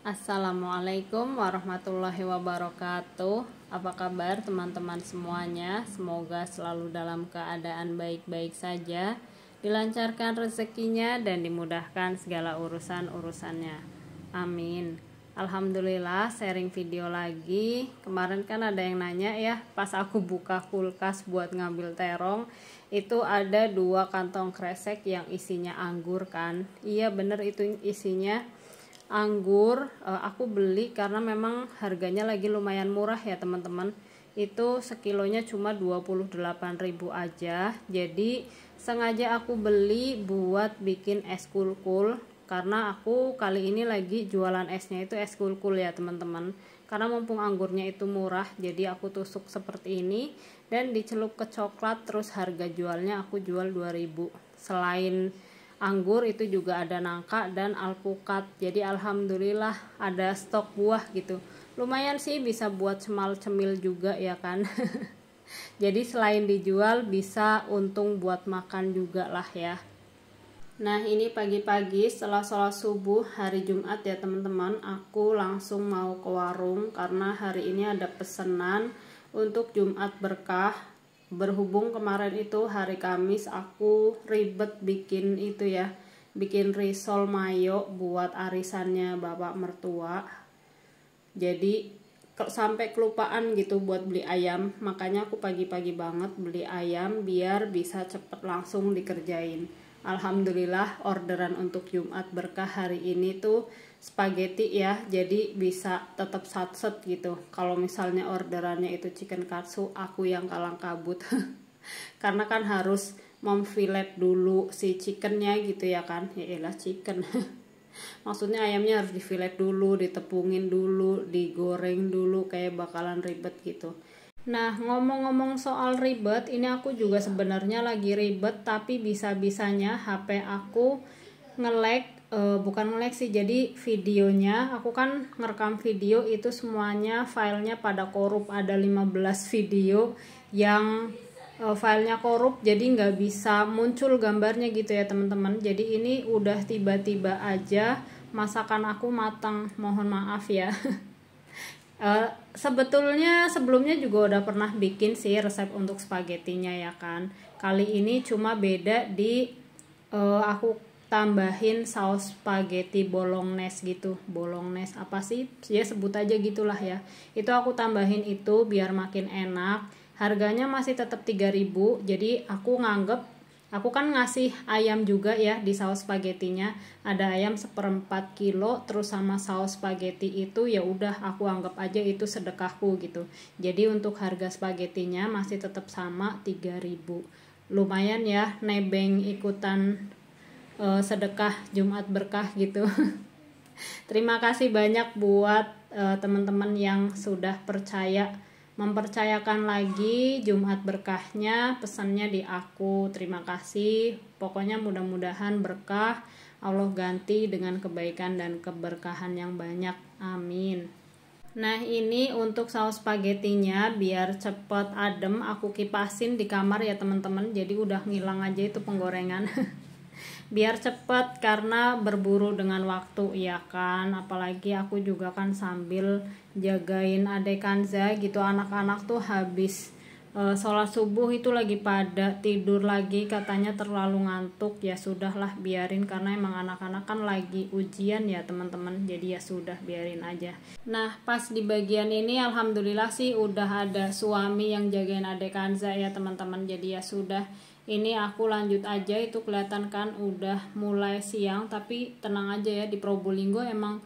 Assalamualaikum warahmatullahi wabarakatuh. Apa kabar teman-teman semuanya? Semoga selalu dalam keadaan baik-baik saja, dilancarkan rezekinya dan dimudahkan segala urusan-urusannya. Amin. Alhamdulillah, sharing video lagi. Kemarin kan ada yang nanya ya, pas aku buka kulkas buat ngambil terong, itu ada 2 kantong kresek yang isinya anggur kan. Iya bener, itu isinya anggur. Aku beli karena memang harganya lagi lumayan murah ya teman-teman. Itu sekilonya cuma 28.000 aja. Jadi sengaja aku beli buat bikin es kulkul, karena aku kali ini lagi jualan esnya itu es kulkul ya teman-teman. Karena mumpung anggurnya itu murah, jadi aku tusuk seperti ini dan dicelup ke coklat, terus harga jualnya aku jual 2.000. Selain anggur itu juga ada nangka dan alpukat. Jadi alhamdulillah ada stok buah gitu. Lumayan sih, bisa buat cemal-cemil juga ya kan. Jadi selain dijual bisa untung buat makan juga lah ya. Nah ini pagi-pagi setelah sholat subuh hari Jumat ya teman-teman, aku langsung mau ke warung karena hari ini ada pesanan untuk Jumat berkah. Berhubung kemarin itu hari Kamis aku ribet bikin itu ya, bikin risol mayo buat arisannya bapak mertua. Jadi sampai kelupaan gitu buat beli ayam, makanya aku pagi-pagi banget beli ayam biar bisa cepet langsung dikerjain. Alhamdulillah orderan untuk Jumat berkah hari ini tuh spaghetti ya, jadi bisa tetap satset gitu. Kalau misalnya orderannya itu chicken katsu, aku yang kalang kabut. Karena kan harus memfilet dulu si chickennya gitu ya kan. Ya elah chicken. Maksudnya ayamnya harus difilet dulu, ditepungin dulu, digoreng dulu, kayak bakalan ribet gitu. Nah ngomong-ngomong soal ribet, ini aku juga sebenarnya lagi ribet, tapi bisa-bisanya HP aku nge-lag. Bukan nge-lag sih, jadi videonya aku kan ngerekam video itu semuanya filenya pada korup, ada 15 video yang filenya korup, jadi nggak bisa muncul gambarnya gitu ya teman-teman. Jadi ini udah tiba-tiba aja masakan aku matang, mohon maaf ya. Sebetulnya sebelumnya juga udah pernah bikin sih resep untuk spagettinya ya kan. Kali ini cuma beda di aku tambahin saus spaghetti bolognese gitu. Bolognese apa sih ya, sebut aja gitulah ya. Itu aku tambahin itu biar makin enak. Harganya masih tetap 3.000. Jadi aku nganggep, aku kan ngasih ayam juga ya di saus spagettinya. Ada ayam 1/4 kilo terus sama saus spaghetti itu, ya udah aku anggap aja itu sedekahku gitu. Jadi untuk harga spagettinya masih tetap sama 3.000. Lumayan ya, nebeng ikutan sedekah Jumat berkah gitu. Terima kasih banyak buat teman-teman yang sudah mempercayakan lagi Jumat berkahnya, pesannya di aku. Terima kasih. Pokoknya mudah-mudahan berkah, Allah ganti dengan kebaikan dan keberkahan yang banyak. Amin. Nah ini untuk saus spagettinya biar cepet adem, aku kipasin di kamar ya teman-teman. Jadi udah ngilang aja itu penggorengan. Biar cepet karena berburu dengan waktu ya kan. Apalagi aku juga kan sambil jagain adek Kanza gitu. Anak-anak tuh habis sholat subuh itu lagi pada tidur lagi, katanya terlalu ngantuk. Ya sudahlah biarin, karena emang anak-anak kan lagi ujian ya teman-teman. Jadi ya sudah biarin aja. Nah pas di bagian ini alhamdulillah sih udah ada suami yang jagain adek Kanza ya teman-teman. Jadi ya sudah, ini aku lanjut aja. Itu kelihatan kan udah mulai siang, tapi tenang aja ya, di Probolinggo emang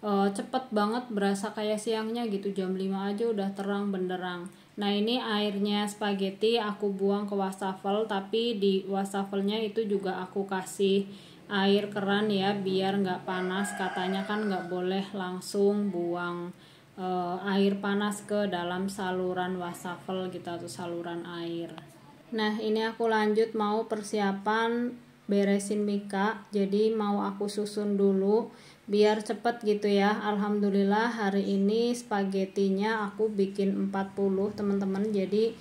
cepet banget, berasa kayak siangnya gitu. Jam 5 aja udah terang benderang. Nah ini airnya spaghetti aku buang ke wastafel, tapi di wastafelnya itu juga aku kasih air keran ya biar nggak panas. Katanya kan nggak boleh langsung buang air panas ke dalam saluran wastafel gitu, atau saluran air. Nah ini aku lanjut mau persiapan beresin mika, jadi mau aku susun dulu biar cepet gitu ya. Alhamdulillah hari ini spagettinya aku bikin 40 teman-teman. Jadi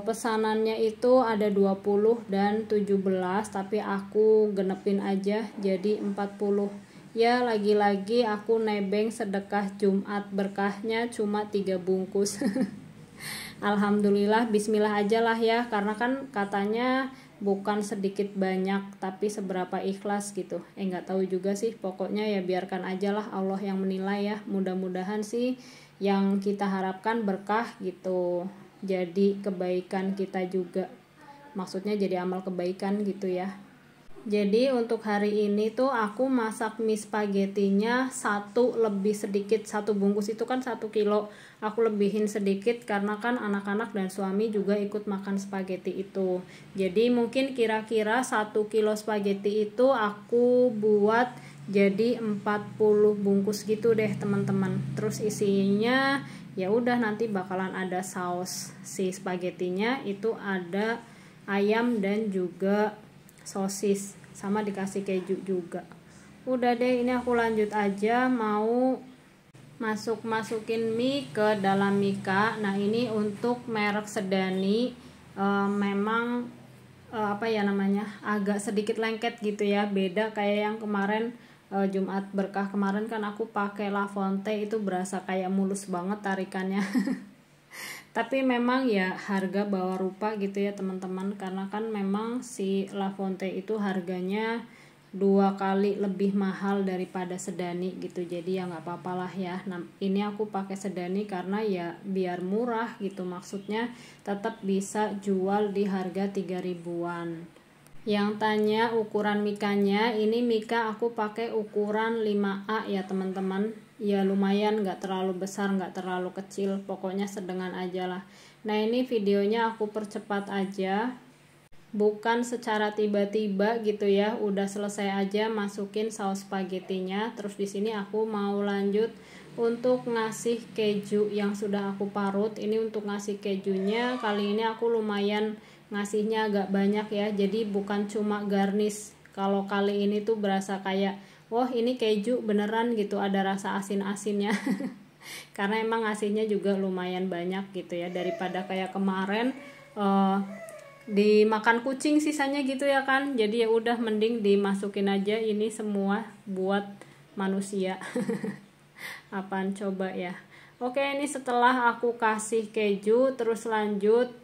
pesanannya itu ada 20 dan 17, tapi aku genepin aja jadi 40. Ya lagi-lagi aku nebeng sedekah Jumat, berkahnya cuma 3 bungkus. Alhamdulillah, bismillah aja lah ya, karena kan katanya bukan sedikit banyak tapi seberapa ikhlas gitu. Nggak tahu juga sih, pokoknya ya biarkan aja lah, Allah yang menilai ya. Mudah-mudahan sih yang kita harapkan berkah gitu, jadi kebaikan kita juga, maksudnya jadi amal kebaikan gitu ya. Jadi untuk hari ini tuh aku masak mie spagettinya lebih sedikit, 1 bungkus itu kan 1 kilo, aku lebihin sedikit karena kan anak-anak dan suami juga ikut makan spaghetti itu. Jadi mungkin kira-kira 1 kilo spaghetti itu aku buat jadi 40 bungkus gitu deh teman-teman. Terus isinya ya udah nanti bakalan ada saus si spagettinya, itu ada ayam dan juga sosis, sama dikasih keju juga. Udah deh, ini aku lanjut aja, mau masukin mie ke dalam mika. Nah ini untuk merek Sedani, memang apa ya namanya, agak sedikit lengket gitu ya, beda kayak yang kemarin Jumat berkah kemarin kan aku pakai La Fonte, itu berasa kayak mulus banget tarikannya. Tapi memang ya harga bawa rupa gitu ya teman-teman, karena kan memang si La Fonte itu harganya 2 kali lebih mahal daripada Sedani gitu, jadi ya nggak apa-apa lah ya. Nah ini aku pakai Sedani karena ya biar murah gitu, maksudnya tetap bisa jual di harga 3 ribuan. Yang tanya ukuran mikanya, ini mika aku pakai ukuran 5A ya teman-teman. Ya lumayan, nggak terlalu besar, nggak terlalu kecil, pokoknya sedengan aja lah. Nah ini videonya aku percepat aja, bukan secara tiba-tiba gitu ya, udah selesai aja masukin saus spagettinya. Terus di sini aku mau lanjut untuk ngasih keju yang sudah aku parut. Ini untuk ngasih kejunya kali ini aku lumayan ngasihnya agak banyak ya, jadi bukan cuma garnish. Kalau kali ini tuh berasa kayak wah ini keju beneran gitu, ada rasa asin-asinnya. Karena emang ngasihnya juga lumayan banyak gitu ya, daripada kayak kemarin dimakan kucing sisanya gitu ya kan. Jadi ya udah mending dimasukin aja ini semua buat manusia. Apaan coba ya. Oke, ini setelah aku kasih keju, terus lanjut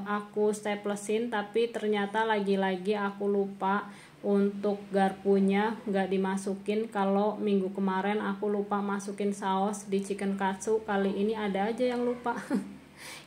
aku staplesin, tapi ternyata lagi-lagi aku lupa untuk garpunya nggak dimasukin. Kalau minggu kemarin aku lupa masukin saus di chicken katsu, kali ini ada aja yang lupa.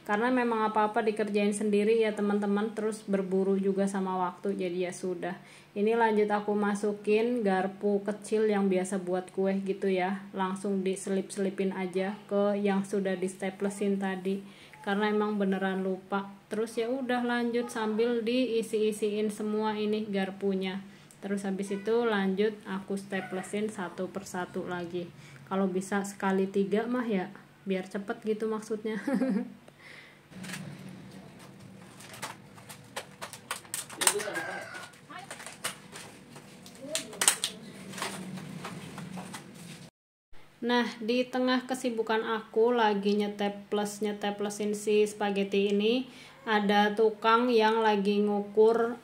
Karena memang apa-apa dikerjain sendiri ya teman-teman, terus berburu juga sama waktu, jadi ya sudah. Ini lanjut aku masukin garpu kecil yang biasa buat kue gitu ya, langsung diselip-selipin aja ke yang sudah di staplesin tadi, karena emang beneran lupa. Terus ya udah lanjut sambil diisi-isiin semua ini garpunya. Terus habis itu lanjut aku staplesin satu persatu lagi. Kalau bisa sekali 3 mah ya biar cepet gitu maksudnya. Nah di tengah kesibukan aku lagi nyeteplesin si spaghetti ini, ada tukang yang lagi ngukur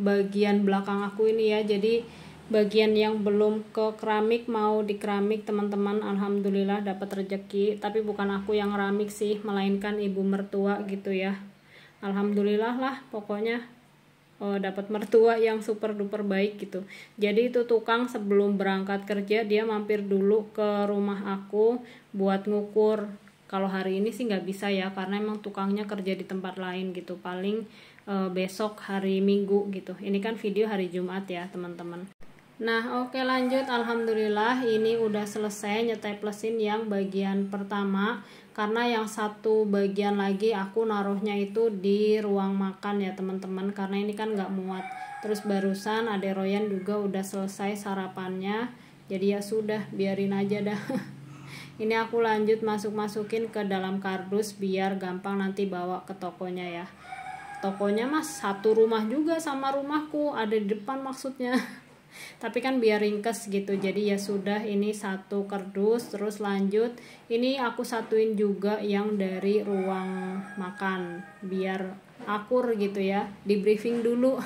bagian belakang aku ini ya. Jadi bagian yang belum ke keramik mau di keramik teman-teman. Alhamdulillah dapat rezeki, tapi bukan aku yang keramik sih, melainkan ibu mertua gitu ya. Alhamdulillah lah pokoknya, dapat mertua yang super duper baik gitu. Jadi itu tukang sebelum berangkat kerja dia mampir dulu ke rumah aku buat ngukur. Kalau hari ini sih nggak bisa ya, karena emang tukangnya kerja di tempat lain gitu, paling besok hari Minggu gitu. Ini kan video hari Jumat ya teman-teman. Nah oke lanjut, alhamdulillah ini udah selesai nyeteplesin yang bagian pertama, karena yang satu bagian lagi aku naruhnya itu di ruang makan ya teman-teman, karena ini kan nggak muat. Terus barusan Ade Royan juga udah selesai sarapannya, jadi ya sudah biarin aja dah. Ini aku lanjut masukin ke dalam kardus biar gampang nanti bawa ke tokonya ya. Tokonya mas satu rumah juga sama rumahku, ada di depan maksudnya. Tapi kan biar ringkes gitu, jadi ya sudah ini satu kardus. Terus lanjut ini aku satuin juga yang dari ruang makan biar akur gitu ya, di briefing dulu.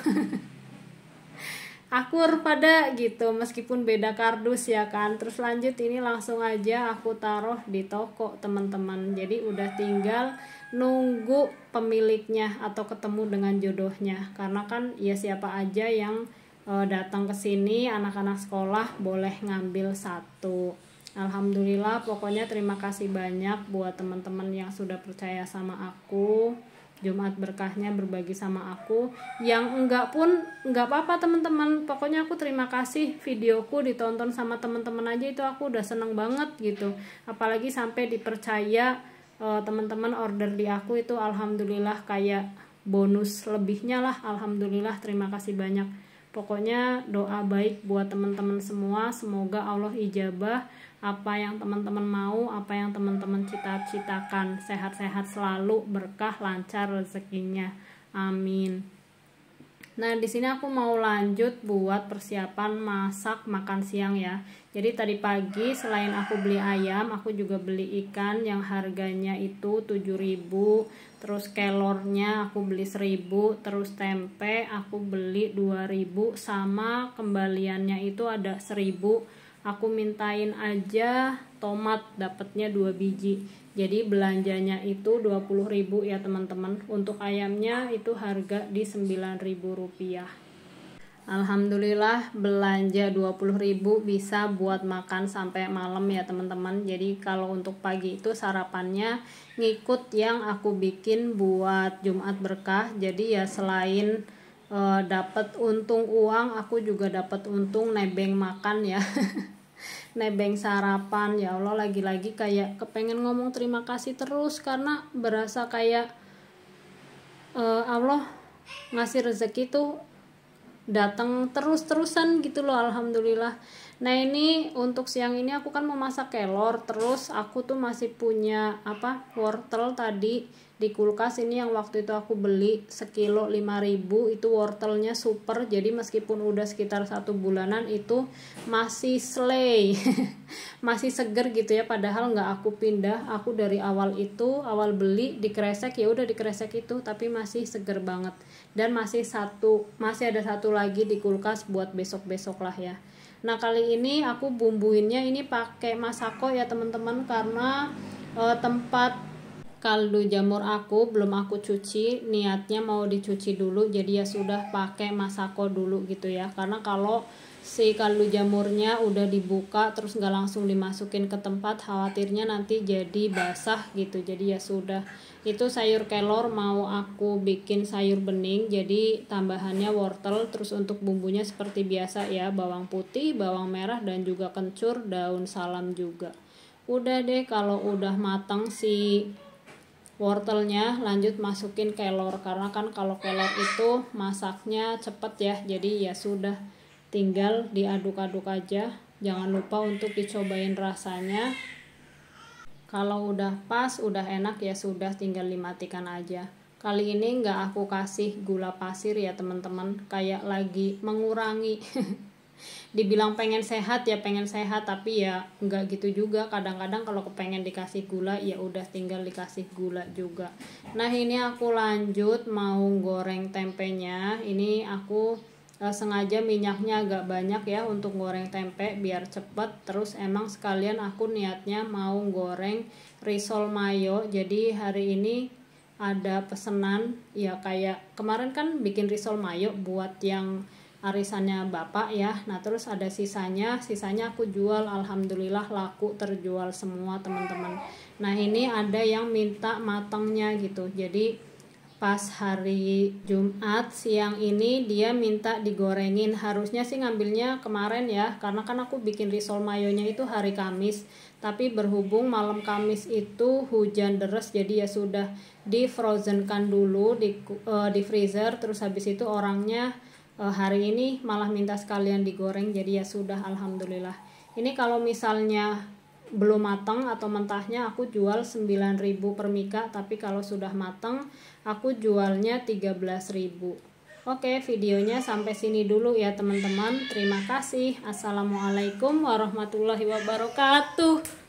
akur pada gitu, meskipun beda kardus ya kan. Terus lanjut, ini langsung aja aku taruh di toko teman-teman. Jadi udah tinggal nunggu pemiliknya atau ketemu dengan jodohnya, karena kan ya siapa aja yang datang ke sini, anak-anak sekolah boleh ngambil satu. Alhamdulillah, pokoknya terima kasih banyak buat teman-teman yang sudah percaya sama aku. Jumat berkahnya berbagi sama aku. Yang enggak pun enggak apa-apa teman-teman. Pokoknya aku terima kasih, videoku ditonton sama teman-teman aja itu aku udah seneng banget gitu. Apalagi sampai dipercaya teman-teman order di aku, itu alhamdulillah kayak bonus lebihnya lah. Alhamdulillah, terima kasih banyak. Pokoknya doa baik buat teman-teman semua, semoga Allah ijabah apa yang teman-teman mau, apa yang teman-teman cita-citakan. Sehat-sehat selalu, berkah, lancar rezekinya. Amin. Nah, di sini aku mau lanjut buat persiapan masak makan siang ya. Jadi tadi pagi selain aku beli ayam, aku juga beli ikan yang harganya itu 7.000. Terus kelornya aku beli 1.000, terus tempe aku beli 2.000, sama kembaliannya itu ada 1.000. Aku mintain aja tomat, dapatnya 2 biji. Jadi belanjanya itu 20.000 ya teman-teman. Untuk ayamnya itu harga di 9.000 rupiah. Alhamdulillah belanja 20.000 bisa buat makan sampai malam ya teman-teman. Jadi kalau untuk pagi itu sarapannya ngikut yang aku bikin buat Jumat berkah. Jadi ya selain dapat untung uang, aku juga dapat untung nebeng makan ya. Nebeng sarapan. Ya Allah, lagi-lagi kayak kepengen ngomong terima kasih terus, karena berasa kayak Allah ngasih rezeki tuh datang terus-terusan gitu loh. Alhamdulillah. Nah, ini untuk siang ini aku kan mau masak kelor, terus aku tuh masih punya wortel tadi di kulkas. Ini yang waktu itu aku beli sekilo 5.000, itu wortelnya super. Jadi meskipun udah sekitar 1 bulanan itu masih slay. Masih seger gitu ya, padahal nggak aku pindah. Aku dari awal beli dikresek, ya udah dikresek itu, tapi masih seger banget. Dan masih ada satu lagi di kulkas buat besok-besok lah ya. Nah, kali ini aku bumbuinnya ini pakai masako ya teman-teman, karena tempat kaldu jamur aku belum aku cuci, niatnya mau dicuci dulu, jadi ya sudah pakai masako dulu gitu ya. Karena kalau si kaldu jamurnya udah dibuka terus nggak langsung dimasukin ke tempat, khawatirnya nanti jadi basah gitu. Jadi ya sudah. Itu sayur kelor mau aku bikin sayur bening, jadi tambahannya wortel. Terus untuk bumbunya seperti biasa ya, bawang putih, bawang merah, dan juga kencur, daun salam juga. Udah deh, kalau udah matang si wortelnya lanjut masukin kelor, karena kan kalau kelor itu masaknya cepet ya. Jadi ya sudah, tinggal diaduk-aduk aja. Jangan lupa untuk dicobain rasanya. Kalau udah pas, udah enak ya sudah, tinggal dimatikan aja. Kali ini nggak aku kasih gula pasir ya teman-teman, kayak lagi mengurangi. Dibilang pengen sehat ya pengen sehat, tapi ya nggak gitu juga. Kadang-kadang kalau kepengen dikasih gula ya udah tinggal dikasih gula juga. Nah, ini aku lanjut mau goreng tempenya. Ini aku sengaja minyaknya agak banyak ya untuk goreng tempe biar cepet. Terus emang sekalian aku niatnya mau goreng risol mayo. Jadi hari ini ada pesanan ya, kayak kemarin kan bikin risol mayo buat yang arisannya bapak ya. Nah, terus ada sisanya aku jual. Alhamdulillah laku, terjual semua teman-teman. Nah, ini ada yang minta matangnya gitu. Jadi pas hari Jumat siang ini dia minta digorengin. Harusnya sih ngambilnya kemarin ya, karena kan aku bikin risol mayonya itu hari Kamis, tapi berhubung malam Kamis itu hujan deras, jadi ya sudah di frozenkan dulu di freezer. Terus habis itu orangnya hari ini malah minta sekalian digoreng, jadi ya sudah, alhamdulillah. Ini kalau misalnya belum matang atau mentahnya aku jual 9.000 per mika, tapi kalau sudah matang aku jualnya 13.000. Oke, videonya sampai sini dulu ya teman-teman. Terima kasih. Assalamualaikum warahmatullahi wabarakatuh.